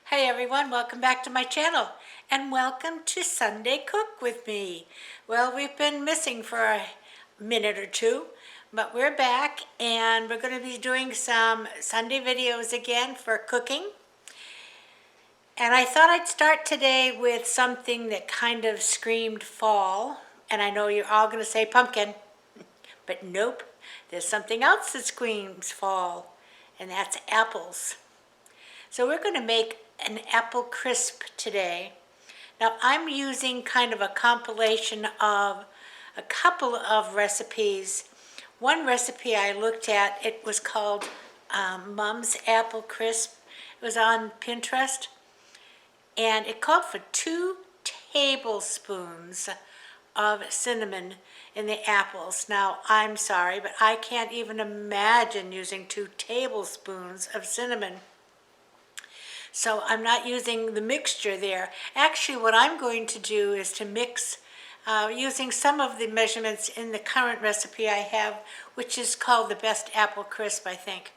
Hey everyone, welcome back to my channel and welcome to Sunday Cook with me. Well, we've been missing for a minute or two, but we're back and we're going to be doing some Sunday videos again for cooking. And I thought I'd start today with something that kind of screamed fall. And I know you're all going to say pumpkin, but nope, there's something else that screams fall, and that's apples. So we're going to make an apple crisp today. Now I'm using kind of a compilation of a couple of recipes. One recipe I looked at, it was called Mom's Apple Crisp. It was on Pinterest, and it called for 2 tablespoons of cinnamon in the apples. Now I'm sorry, but I can't even imagine using 2 tablespoons of cinnamon. So I'm not using the mixture there. Actually, what I'm going to do is to mix using some of the measurements in the current recipe I have, which is called the Best Apple Crisp, I think.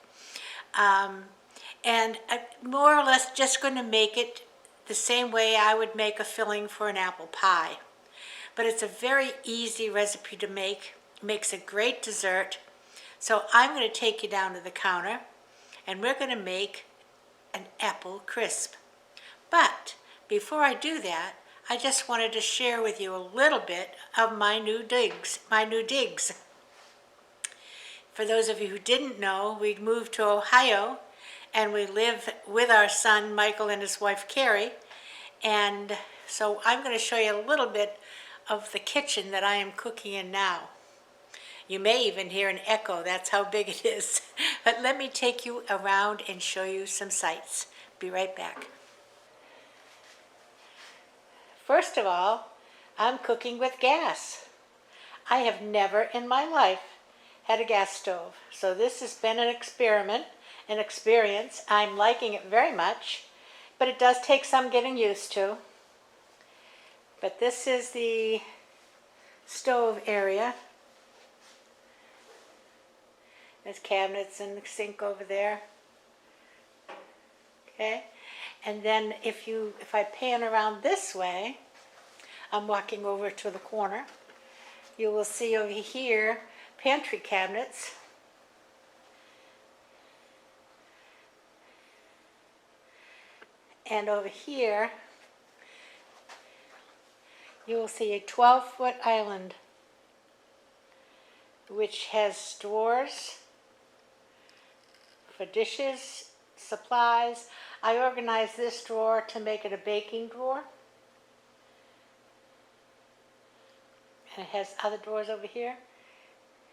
And I'm more or less just going to make it the same way I would make a filling for an apple pie. But it's a very easy recipe to make. It makes a great dessert. So I'm going to take you down to the counter, and we're going to make an apple crisp. But before I do that, I just wanted to share with you a little bit of my new digs. For those of you who didn't know, we moved to Ohio and we live with our son Michael and his wife Carrie. And so I'm going to show you a little bit of the kitchen that I am cooking in now. You may even hear an echo, that's how big it is. But let me take you around and show you some sights. Be right back. First of all, I'm cooking with gas. I have never in my life had a gas stove. So this has been an experiment, an experience. I'm liking it very much, but it does take some getting used to. But this is the stove area. There's cabinets and the sink over there. Okay, and then if I pan around this way, I'm walking over to the corner, you will see over here pantry cabinets. And over here, you will see a 12-foot island, which has drawers for dishes, supplies. I organized this drawer to make it a baking drawer. And it has other drawers over here.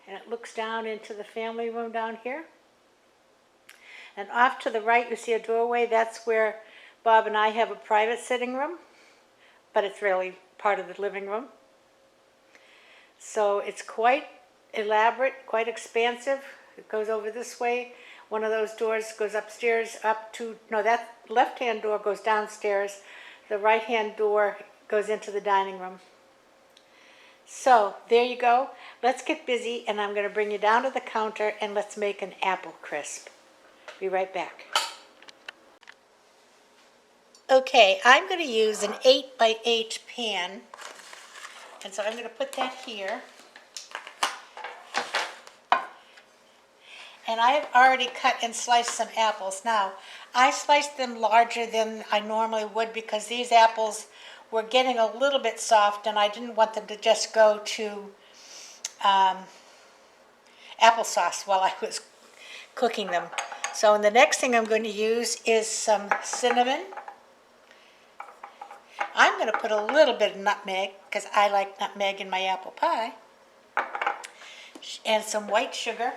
And it looks down into the family room down here. And off to the right you see a doorway. That's where Bob and I have a private sitting room, but it's really part of the living room. So it's quite elaborate, quite expansive. It goes over this way. One of those doors goes upstairs that left-hand door goes downstairs. The right-hand door goes into the dining room. So there you go. Let's get busy, and I'm going to bring you down to the counter and let's make an apple crisp. Be right back. Okay, I'm going to use an 8x8 pan, and so I'm going to put that here. And I have already cut and sliced some apples. Now, I sliced them larger than I normally would because these apples were getting a little bit soft and I didn't want them to just go to applesauce while I was cooking them. So the next thing I'm going to use is some cinnamon. I'm going to put a little bit of nutmeg because I like nutmeg in my apple pie. And some white sugar.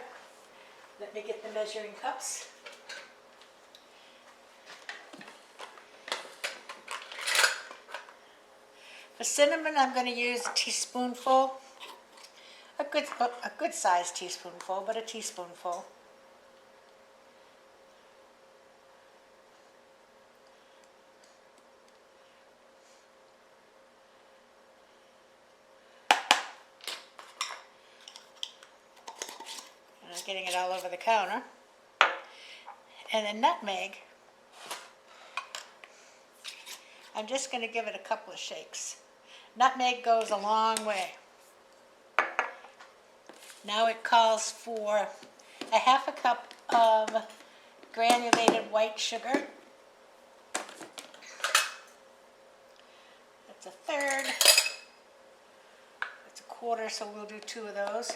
Let me get the measuring cups. For cinnamon, I'm going to use a teaspoonful, a good sized teaspoonful, but a teaspoonful. And I'm getting it all over the counter. And then nutmeg. I'm just going to give it a couple of shakes. Nutmeg goes a long way. Now it calls for a half a cup of granulated white sugar. That's a third. That's a quarter, so we'll do 2 of those.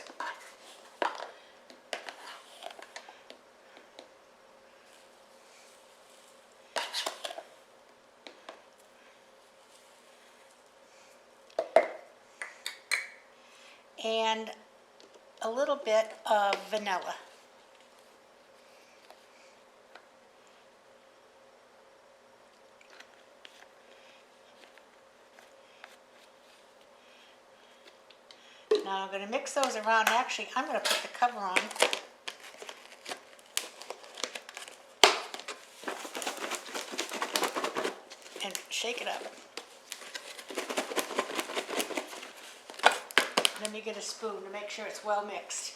And a little bit of vanilla. Now I'm going to mix those around. Actually, I'm going to put the cover on. And shake it up. Let me get a spoon to make sure it's well mixed.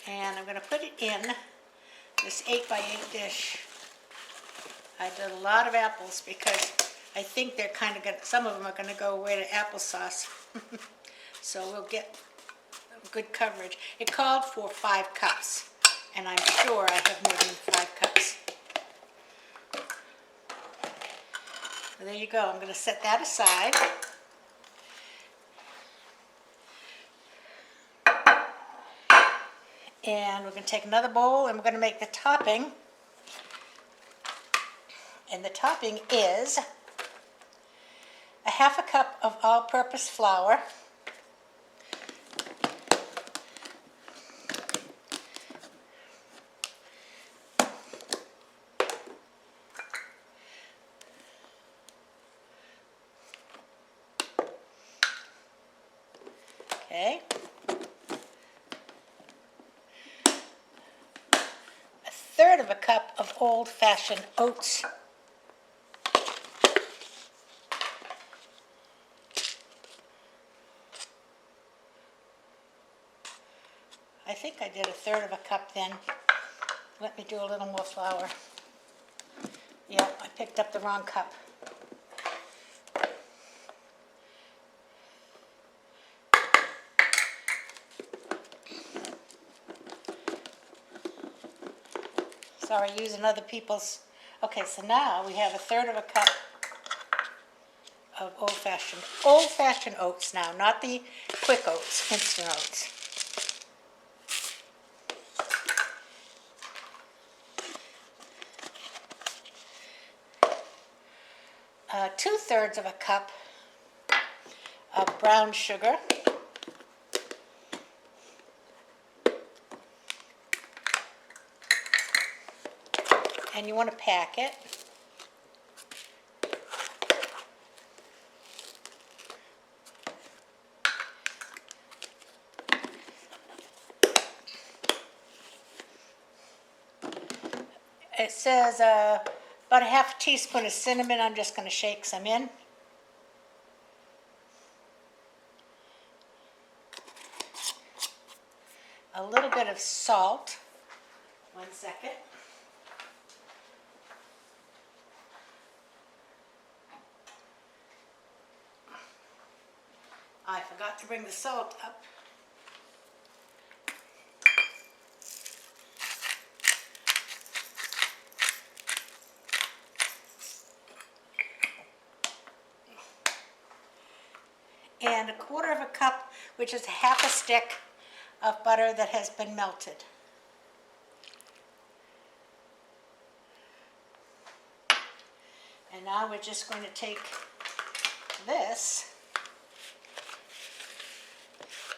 And I'm going to put it in this 8x8 dish. I did a lot of apples because I think they're kind of going to, some of them are going to go away to applesauce. So we'll get good coverage. It called for 5 cups, and I'm sure I have more than 5 cups. So there you go. I'm going to set that aside. And we're going to take another bowl and we're going to make the topping. And the topping is a half a cup of all-purpose flour, okay, a third of a cup of old-fashioned oats, I think I did a third of a cup then. Let me do a little more flour. Yeah, I picked up the wrong cup. Sorry, using other people's. Okay, so now we have a third of a cup of old-fashioned oats now, not the quick oats, instant oats. Two-thirds of a cup of brown sugar. And you want to pack it. It says about a half a teaspoon of cinnamon. I'm just going to shake some in. A little bit of salt. 1 second. I forgot to bring the salt up. And a quarter of a cup, which is half a stick of butter that has been melted. And now we're just going to take this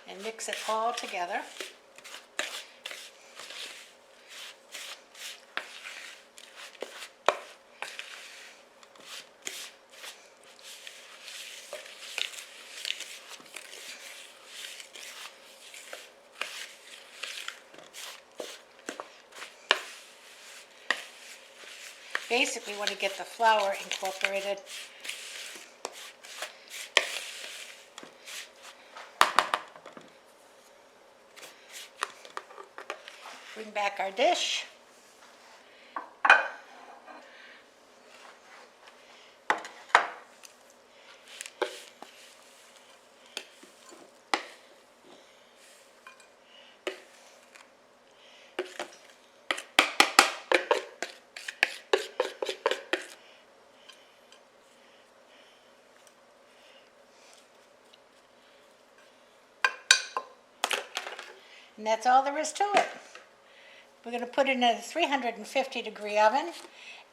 and mix it all together. basically want to get the flour incorporated. Bring back our dish. And that's all there is to it. We're going to put it in a 350-degree oven,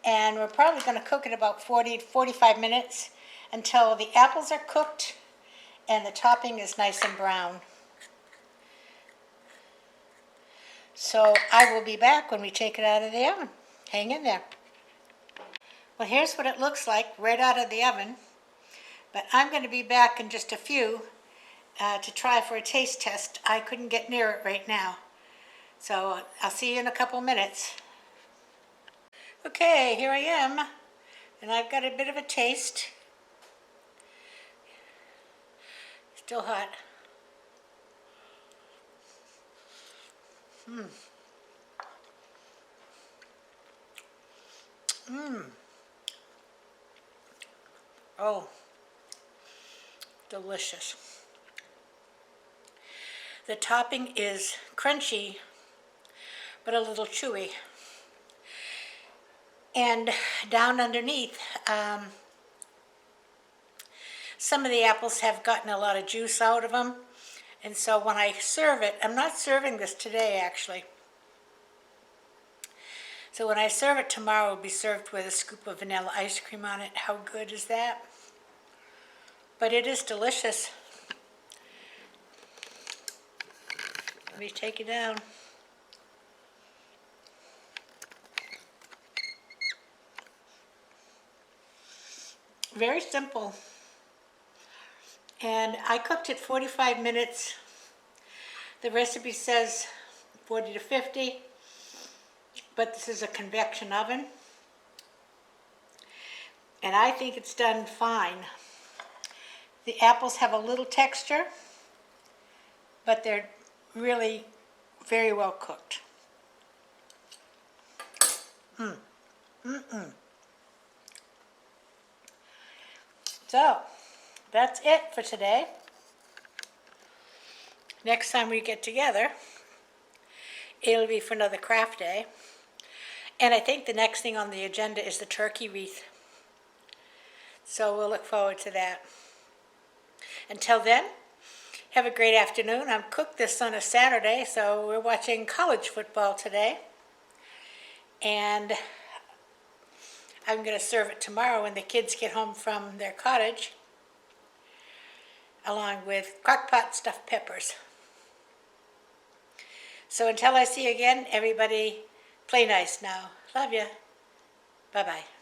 and we're probably going to cook it about 40 to 45 minutes until the apples are cooked and the topping is nice and brown. So I will be back when we take it out of the oven. Hang in there. Well, here's what it looks like right out of the oven, but I'm going to be back in just a few to try for a taste test. I couldn't get near it right now. So I'll see you in a couple minutes. Okay, here I am, and I've got a bit of a taste. Still hot. Oh, delicious. The topping is crunchy, but a little chewy. And down underneath, some of the apples have gotten a lot of juice out of them. And so when I serve it, I'm not serving this today actually. So when I serve it tomorrow, it'll be served with a scoop of vanilla ice cream on it. How good is that? But it is delicious. Let me take it down. Very simple. And I cooked it 45 minutes. The recipe says 40 to 50, but this is a convection oven. And I think it's done fine. The apples have a little texture, but they're really very well cooked. So, that's it for today. Next time we get together, it'll be for another craft day. And I think the next thing on the agenda is the turkey wreath. So we'll look forward to that. Until then, have a great afternoon. I'm cooked this on a Saturday, so we're watching college football today. And I'm going to serve it tomorrow when the kids get home from their cottage, along with crock-pot stuffed peppers. So until I see you again, everybody, play nice now. Love you. Bye-bye.